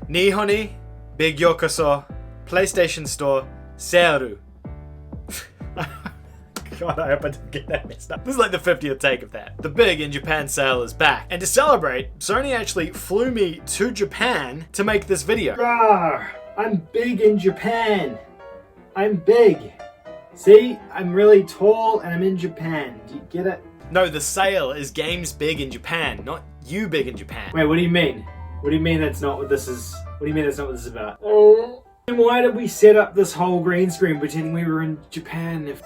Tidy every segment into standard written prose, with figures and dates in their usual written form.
Nihoni Big Yokoso PlayStation Store Seru. God, I hope I didn't get that messed up. This is like the 50th take of that. The Big in Japan sale is back. And to celebrate, Sony actually flew me to Japan to make this video. Rawr, I'm big in Japan. I'm big. See, I'm really tall and I'm in Japan. Do you get it? No, the sale is games big in Japan, not you big in Japan. Wait, what do you mean? What do you mean that's not what this is? What do you mean that's not what this is about? And why did we set up this whole green screen pretending we were in Japan if...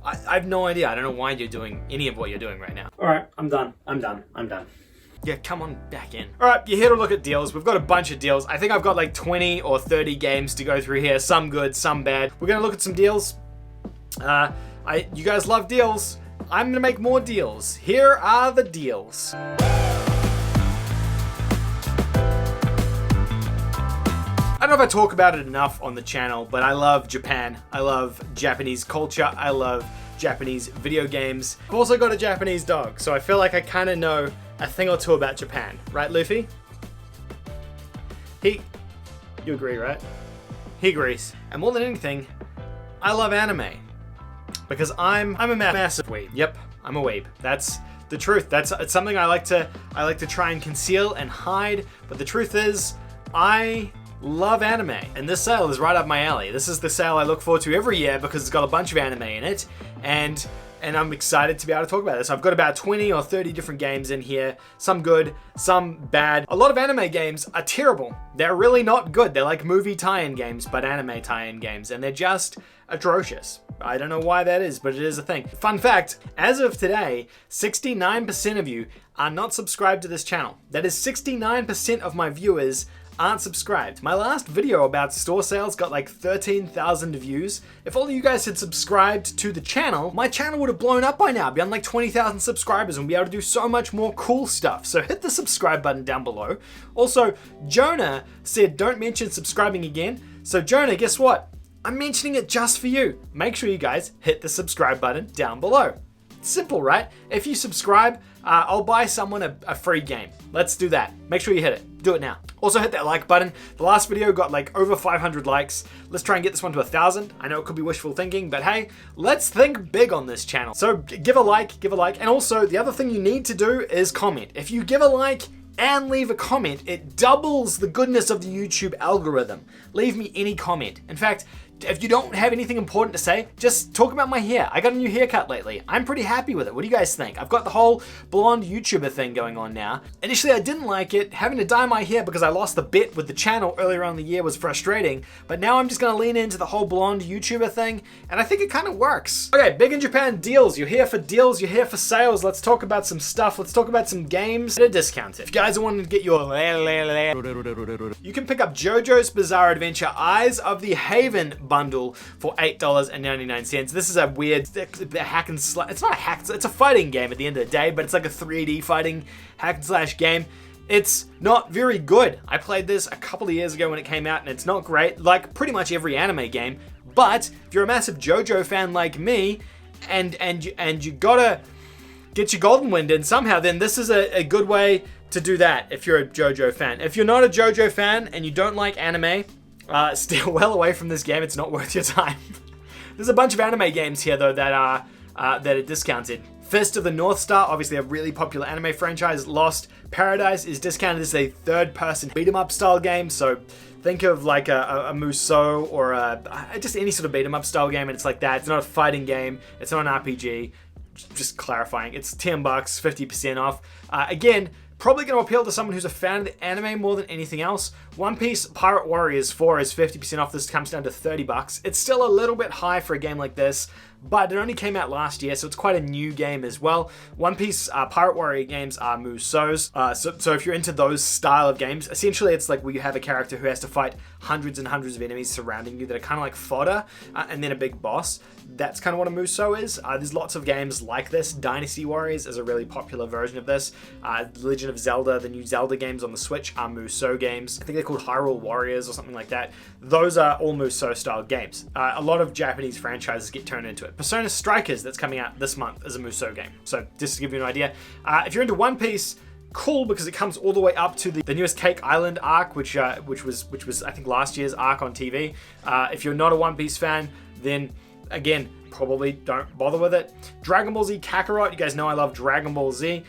I have no idea. I don't know why you're doing any of what you're doing right now. Alright, I'm done. Yeah, come on back in. Alright, you're here to look at deals. We've got a bunch of deals. I think I've got like 20 or 30 games to go through here. Some good, some bad. We're gonna look at some deals. You guys love deals. I'm gonna make more deals. Here are the deals. I don't know if I talk about it enough on the channel, but I love Japan. I love Japanese culture. I love Japanese video games. I've also got a Japanese dog, so I feel like I kind of know a thing or two about Japan. Right, Luffy? You agree, right? He agrees. And more than anything, I love anime. Because I'm a massive weeb. Yep, I'm a weeb. That's the truth. It's something I like to try and conceal and hide, but the truth is, I love anime, and this sale is right up my alley. This is the sale I look forward to every year because it's got a bunch of anime in it, and I'm excited to be able to talk about this. I've got about 20 or 30 different games in here, some good, some bad. A lot of anime games are terrible. They're really not good. They're like movie tie-in games, but anime tie-in games, and they're just atrocious. I don't know why that is, but it is a thing. Fun fact, as of today, 69% of you are not subscribed to this channel. That is 69% of my viewers aren't subscribed. My last video about store sales got like 13,000 views. If all of you guys had subscribed to the channel, my channel would have blown up by now, be on like 20,000 subscribers and be able to do so much more cool stuff. So hit the subscribe button down below. Also, Jonah said don't mention subscribing again. So Jonah, guess what? I'm mentioning it just for you. Make sure you guys hit the subscribe button down below. Simple, right? If you subscribe, I'll buy someone a free game. Let's do that. Make sure you hit it. Do it now. Also hit that like button. The last video got like over 500 likes. Let's try and get this one to 1,000. I know it could be wishful thinking, but hey, let's think big on this channel. So give a like. And also the other thing you need to do is comment. If you give a like and leave a comment, it doubles the goodness of the YouTube algorithm. Leave me any comment. In fact, if you don't have anything important to say, just talk about my hair. I got a new haircut lately. I'm pretty happy with it. What do you guys think? I've got the whole blonde YouTuber thing going on now. Initially, I didn't like it. Having to dye my hair because I lost the bet with the channel earlier on in the year was frustrating, but now I'm just gonna lean into the whole blonde YouTuber thing, and I think it kind of works. Okay, Big in Japan deals. You're here for deals, you're here for sales. Let's talk about some stuff. Let's talk about some games that are discounted. If you guys are wanting to get your you can pick up JoJo's Bizarre Adventure Eyes of the Haven bundle for $8.99. This is a weird hack and slash. It's not a hack, it's a fighting game at the end of the day, but it's like a 3D fighting hack and slash game. It's not very good. I played this a couple of years ago when it came out, and it's not great, like pretty much every anime game. But if you're a massive JoJo fan like me, and you gotta get your golden wind in somehow, then this is a good way to do that if you're a JoJo fan. If you're not a JoJo fan and you don't like anime, stay well away from this game. It's not worth your time. There's a bunch of anime games here though that are discounted. Fist of the North Star, obviously a really popular anime franchise. Lost Paradise is discounted as a third-person beat-em-up style game. So think of like a Musou or just any sort of beat-em-up style game, and it's like that. It's not a fighting game. It's not an RPG. Just clarifying. It's $10, 50% off. Again, probably going to appeal to someone who's a fan of the anime more than anything else. One Piece Pirate Warriors 4 is 50% off. This comes down to $30. It's still a little bit high for a game like this, but it only came out last year, so it's quite a new game as well. One Piece Pirate Warrior games are Musous. So if you're into those style of games, essentially it's like where you have a character who has to fight hundreds and hundreds of enemies surrounding you that are kind of like fodder, and then a big boss. That's kind of what a Musou is. There's lots of games like this. Dynasty Warriors is a really popular version of this. Legend of Zelda, the new Zelda games on the Switch are Musou games. I think they're called Hyrule Warriors or something like that. Those are all Musou style games. A lot of Japanese franchises get turned into it. Persona Strikers, that's coming out this month, is a Musou game. So just to give you an idea, if you're into One Piece, cool because it comes all the way up to the newest Cake Island arc, which was I think last year's arc on TV. If you're not a One Piece fan, then again, probably don't bother with it. Dragon Ball Z Kakarot, you guys know I love Dragon Ball Z.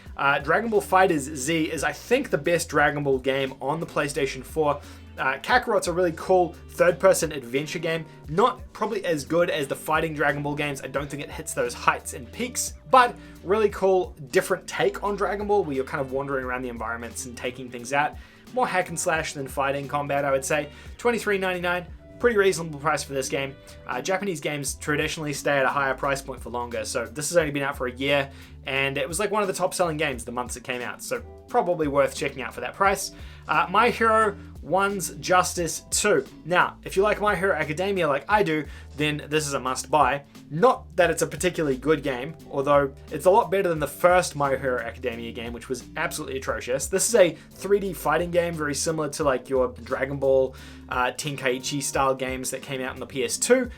Dragon Ball FighterZ Z is, I think, the best Dragon Ball game on the PlayStation 4. Kakarot's a really cool third-person adventure game. Not probably as good as the fighting Dragon Ball games. I don't think it hits those heights and peaks, but really cool, different take on Dragon Ball where you're kind of wandering around the environments and taking things out. More hack and slash than fighting combat, I would say. $23.99. Pretty reasonable price for this game. Japanese games traditionally stay at a higher price point for longer, so this has only been out for a year, and it was like one of the top selling games the months it came out, so probably worth checking out for that price. My Hero One's Justice 2. Now, if you like My Hero Academia like I do, then this is a must buy. Not that it's a particularly good game, although it's a lot better than the first My Hero Academia game, which was absolutely atrocious. This is a 3D fighting game, very similar to like your Dragon Ball Tenkaichi style games that came out on the PS2.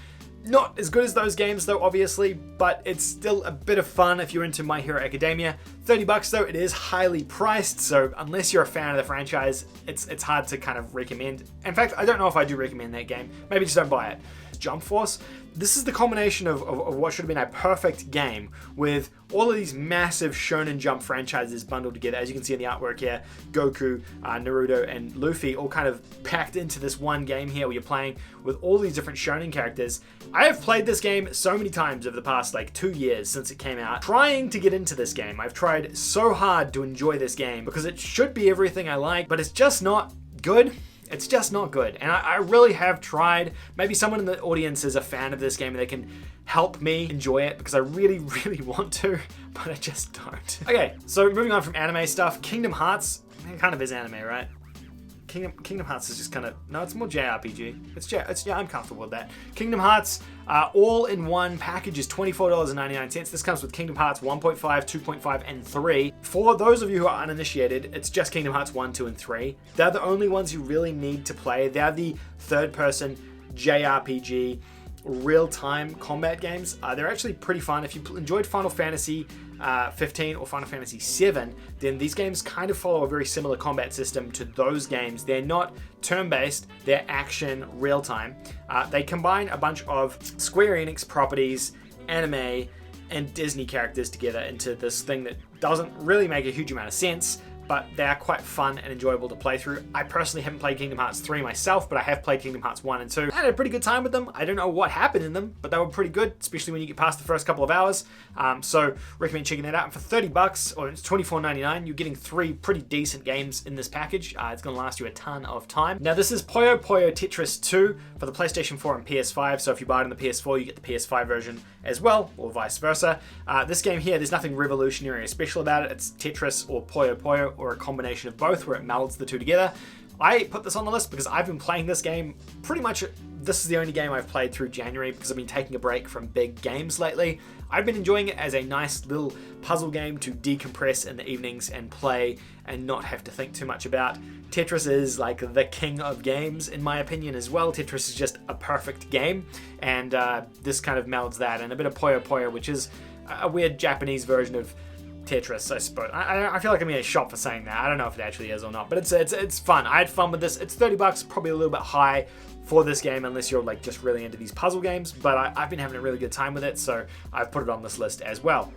Not as good as those games though, obviously, but it's still a bit of fun if you're into My Hero Academia. $30 though, it is highly priced, so unless you're a fan of the franchise, it's hard to kind of recommend. In fact, I don't know if I do recommend that game. Maybe just don't buy it. Jump Force. This is the combination of what should have been a perfect game with all of these massive Shonen Jump franchises bundled together. As you can see in the artwork here, Goku, Naruto, and Luffy all kind of packed into this one game here where you're playing with all these different Shonen characters. I have played this game so many times over the past like 2 years since it came out, trying to get into this game. I've tried so hard to enjoy this game because it should be everything I like, but it's just not good. It's just not good, and I really have tried. Maybe someone in the audience is a fan of this game and they can help me enjoy it because I really, really want to, but I just don't. Okay, so moving on from anime stuff, Kingdom Hearts, it kind of is anime, right? Kingdom Hearts is just kind of, no, it's more JRPG. Yeah, I'm comfortable with that. Kingdom Hearts all-in-one package is $24.99. This comes with Kingdom Hearts 1.5, 2.5, and 3. For those of you who are uninitiated, it's just Kingdom Hearts 1, 2, and 3. They're the only ones you really need to play. They're the third-person JRPG real-time combat games. They're actually pretty fun. If you enjoyed Final Fantasy 15 or Final Fantasy 7, then these games kind of follow a very similar combat system to those games. They're not turn-based, they're action real-time. They combine a bunch of Square Enix properties, anime, and Disney characters together into this thing that doesn't really make a huge amount of sense, but they are quite fun and enjoyable to play through. I personally haven't played Kingdom Hearts 3 myself, but I have played Kingdom Hearts 1 and 2. I had a pretty good time with them. I don't know what happened in them, but they were pretty good, especially when you get past the first couple of hours. So recommend checking that out. And for $30, or it's $24.99, you're getting 3 pretty decent games in this package. It's going to last you a ton of time. Now this is Poyo Tetris 2 for the PlayStation 4 and PS5. So if you buy it on the PS4, you get the PS5 version as well, or vice versa. This game here, there's nothing revolutionary or special about it. It's Tetris or Poyo, or a combination of both where it melds the two together. I put this on the list because I've been playing this game pretty much. This is the only game I've played through January because I've been taking a break from big games lately. I've been enjoying it as a nice little puzzle game to decompress in the evenings and play and not have to think too much about. Tetris is like the king of games in my opinion as well. Tetris is just a perfect game, and this kind of melds that, and a bit of Poyo, which is a weird Japanese version of Tetris, I suppose. I feel like I'm getting shot for saying that. I don't know if it actually is or not, but it's fun. I had fun with this. It's $30, probably a little bit high for this game unless you're like just really into these puzzle games, but I've been having a really good time with it, so I've put it on this list as well.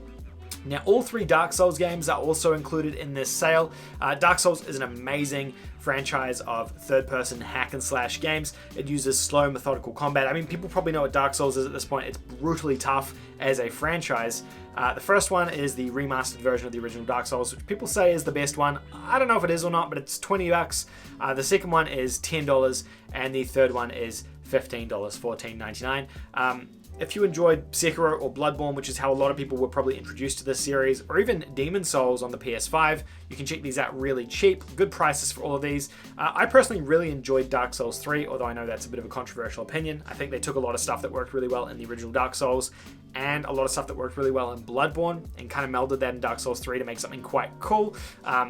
Now, all 3 Dark Souls games are also included in this sale. Dark Souls is an amazing franchise of third-person hack-and-slash games. It uses slow, methodical combat. I mean, people probably know what Dark Souls is at this point. It's brutally tough as a franchise. The first one is the remastered version of the original Dark Souls, which people say is the best one. I don't know if it is or not, but it's $20. The second one is $10, and the third one is $15, $14.99. If you enjoyed Sekiro or Bloodborne, which is how a lot of people were probably introduced to this series, or even Demon's Souls on the PS5, you can check these out really cheap. Good prices for all of these. I personally really enjoyed Dark Souls 3, although I know that's a bit of a controversial opinion. I think they took a lot of stuff that worked really well in the original Dark Souls and a lot of stuff that worked really well in Bloodborne, and kind of melded that in Dark Souls 3 to make something quite cool.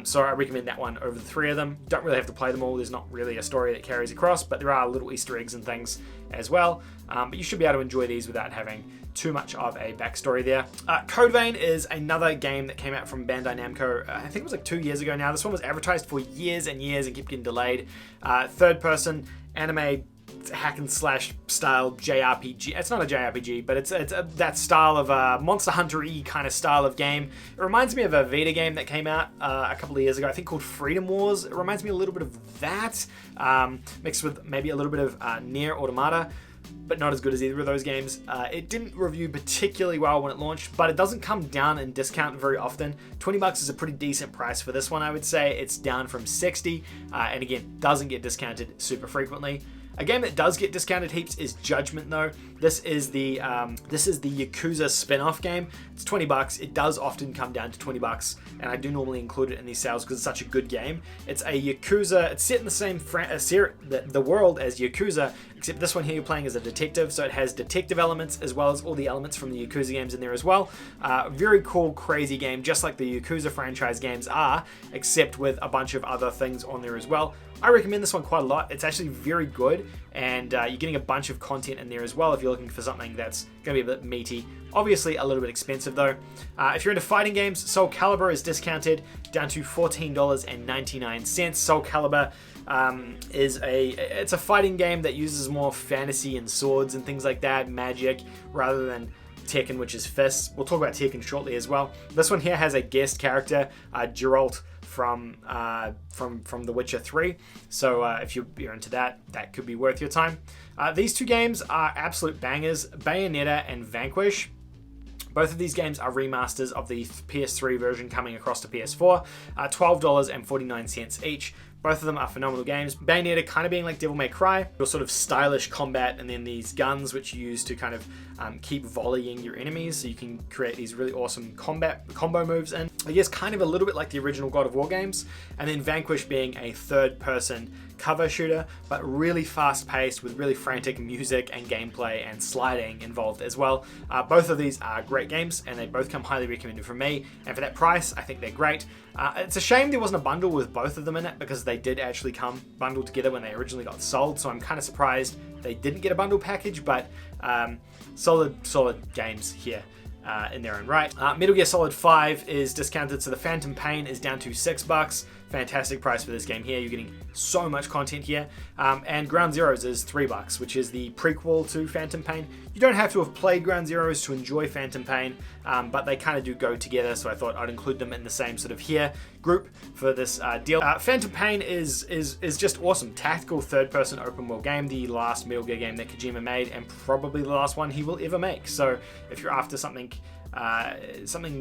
So I recommend that one over the 3 of them. Don't really have to play them all. There's not really a story that carries across, but there are little Easter eggs and things as well. But you should be able to enjoy these without having too much of a backstory there. Code Vein is another game that came out from Bandai Namco. I think it was like 2 years ago now. This one was advertised for years and years and kept getting delayed. Third person anime hack and slash style JRPG. It's not a JRPG, but it's that style of Monster Hunter-y kind of style of game. It reminds me of a Vita game that came out a couple of years ago, I think called Freedom Wars. It reminds me a little bit of that, mixed with maybe a little bit of Nier Automata, but not as good as either of those games. It didn't review particularly well when it launched, but it doesn't come down in discount very often. $20 is a pretty decent price for this one, I would say. It's down from 60, and again, doesn't get discounted super frequently. A game that does get discounted heaps is Judgment, though. This is the Yakuza spin-off game. It's $20. It does often come down to $20, and I do normally include it in these sales because it's such a good game. It's a Yakuza. It's set in the same the world as Yakuza, except this one here you're playing as a detective, so it has detective elements as well as all the elements from the Yakuza games in there as well. Very cool, crazy game, just like the Yakuza franchise games are, except with a bunch of other things on there as well. I recommend this one quite a lot. It's actually very good, and you're getting a bunch of content in there as well if you're looking for something that's going to be a bit meaty. Obviously a little bit expensive though. If you're into fighting games, Soulcalibur is discounted down to $14.99. Soulcalibur it's a fighting game that uses more fantasy and swords and things like that, magic, rather than Tekken, which is fists. We'll talk about Tekken shortly as well. This one here has a guest character, Geralt from The Witcher 3. So if you're into that, that could be worth your time. These two games are absolute bangers, Bayonetta and Vanquish. Both of these games are remasters of the PS3 version coming across to PS4, $12.49 each. Both of them are phenomenal games. Bayonetta kind of being like Devil May Cry, your sort of stylish combat, and then these guns which you use to kind of keep volleying your enemies, so you can create these really awesome combo moves. And I guess kind of a little bit like the original God of War games. And then Vanquish being a third-person cover shooter, but really fast-paced with really frantic music and gameplay and sliding involved as well. Both of these are great games, and they both come highly recommended from me. And for that price, I think they're great. It's a shame there wasn't a bundle with both of them in it, because they did actually come bundled together when they originally got sold, so I'm kind of surprised they didn't get a bundle package, but solid games here in their own right. Metal Gear Solid 5 is discounted, so the Phantom Pain is down to $6. Fantastic price for this game here. You're getting so much content here. And Ground Zeroes is $3, which is the prequel to Phantom Pain. You don't have to have played Ground Zeroes to enjoy Phantom Pain, but they kind of do go together, so I thought I'd include them in the same sort of here group for this deal. Phantom Pain is just awesome. Tactical third-person open-world game, the last Metal Gear game that Kojima made, and probably the last one he will ever make. So if you're after something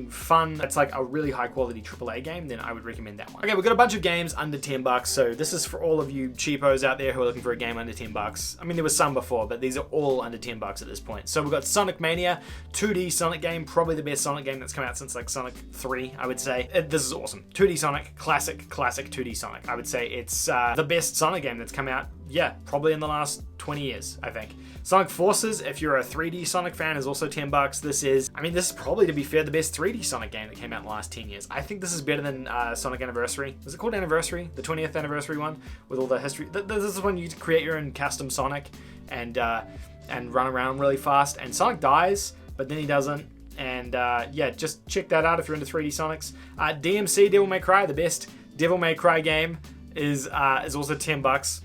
fun that's like a really high quality AAA game, then I would recommend that one. Okay, we've got a bunch of games under $10, so this is for all of you cheapos out there who are looking for a game under $10. I mean, there was some before, but these are all under $10 at this point. So we've got Sonic Mania, 2D Sonic game, probably the best Sonic game that's come out since like Sonic 3, I would say. This is awesome. 2D Sonic, classic 2D Sonic. I would say it's the best Sonic game that's come out, yeah, probably in the last 20 years, I think. Sonic Forces, if you're a 3D Sonic fan, is also $10. This is probably, to be fair, the best 3D Sonic game that came out in the last 10 years. I think this is better than Sonic Anniversary. Was it called Anniversary? The 20th Anniversary one with all the history. This is when you create your own custom Sonic and run around really fast. And Sonic dies, but then he doesn't. And yeah, just check that out if you're into 3D Sonics. DMC, Devil May Cry, the best Devil May Cry game, is also $10.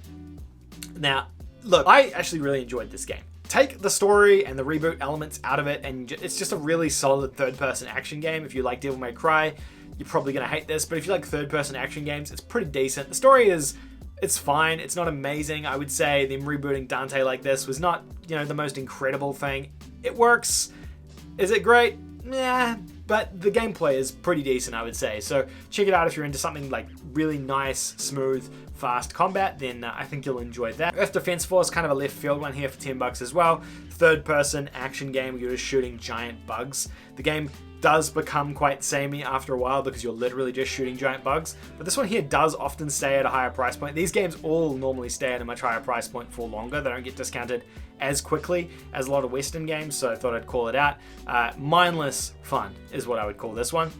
Now, look, I actually really enjoyed this game. Take the story and the reboot elements out of it, and it's just a really solid third-person action game. If you like Devil May Cry, you're probably going to hate this, but if you like third-person action games, it's pretty decent. The story it's fine. It's not amazing. I would say them rebooting Dante like this was not, the most incredible thing. It works. Is it great? Nah, but the gameplay is pretty decent, I would say. So check it out if you're into something like really nice, smooth, fast combat, then I think you'll enjoy that. Earth Defense Force, kind of a left field one here for $10 as well. Third person action game where you're just shooting giant bugs. The game does become quite samey after a while because you're literally just shooting giant bugs. But this one here does often stay at a higher price point. These games all normally stay at a much higher price point for longer. They don't get discounted as quickly as a lot of Western games, so I thought I'd call it out. Mindless fun is what I would call this one.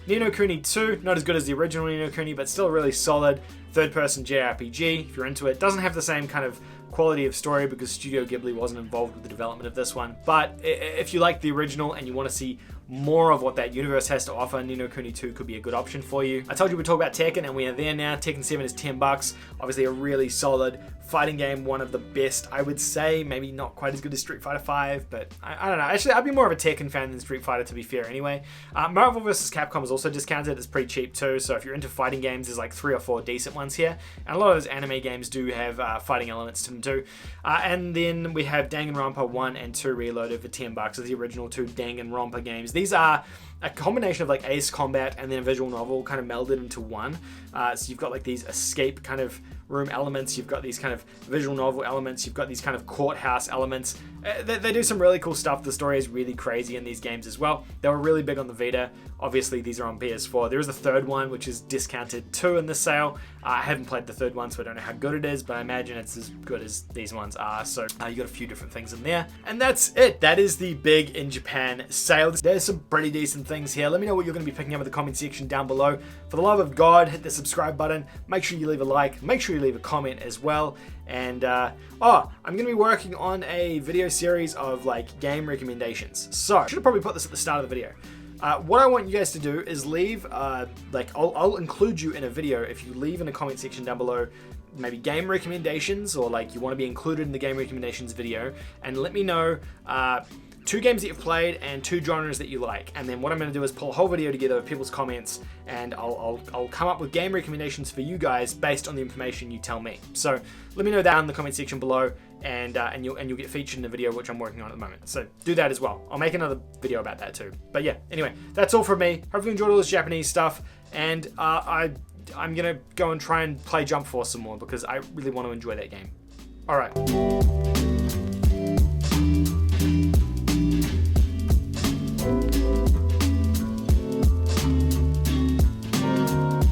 Ni no Kuni 2, not as good as the original Ni no Kuni, but still a really solid third-person JRPG if you're into it. Doesn't have the same kind of quality of story because Studio Ghibli wasn't involved with the development of this one. But if you like the original and you want to see more of what that universe has to offer, Ni no Kuni 2 could be a good option for you. I told you we'd talk about Tekken, and we are there now. Tekken 7 is $10. Obviously a really solid fighting game, one of the best, I would say. Maybe not quite as good as Street Fighter 5, but I don't know. Actually, I'd be more of a Tekken fan than Street Fighter, to be fair anyway. Marvel vs. Capcom is also discounted. It's pretty cheap too, so if you're into fighting games, there's like 3 or 4 decent ones here. And a lot of those anime games do have fighting elements to them too. And then we have Danganronpa 1 and 2 Reloaded for $10. So the original 2 Danganronpa games. These are a combination of like Ace Combat and then a visual novel kind of melded into one. So you've got like these escape kind of room elements, you've got these kind of visual novel elements, you've got these kind of courthouse elements. They do some really cool stuff. The story is really crazy in these games as well. They were really big on the Vita. Obviously these are on PS4. There is a third one which is discounted too in this sale. I haven't played the third one, so I don't know how good it is, but I imagine it's as good as these ones are. So you got a few different things in there. And that's it. That is the big in Japan sale. There's some pretty decent things here. Let me know what you're going to be picking up in the comment section down below. For the love of God, hit the subscribe button. Make sure you leave a like. Make sure you leave a comment as well. And I'm going to be working on a video series of like game recommendations. So I should have probably put this at the start of the video. What I want you guys to do is leave, I'll include you in a video if you leave in the comment section down below maybe game recommendations, or like you want to be included in the game recommendations video, and let me know 2 games that you've played and 2 genres that you like. And then what I'm going to do is pull a whole video together of people's comments, and I'll come up with game recommendations for you guys based on the information you tell me. So let me know that in the comment section below, and you'll get featured in the video which I'm working on at the moment. So do that as well. I'll make another video about that too. But yeah, anyway, that's all from me. Hope you enjoyed all this Japanese stuff, and I'm gonna go and try and play Jump Force some more because I really want to enjoy that game. All right.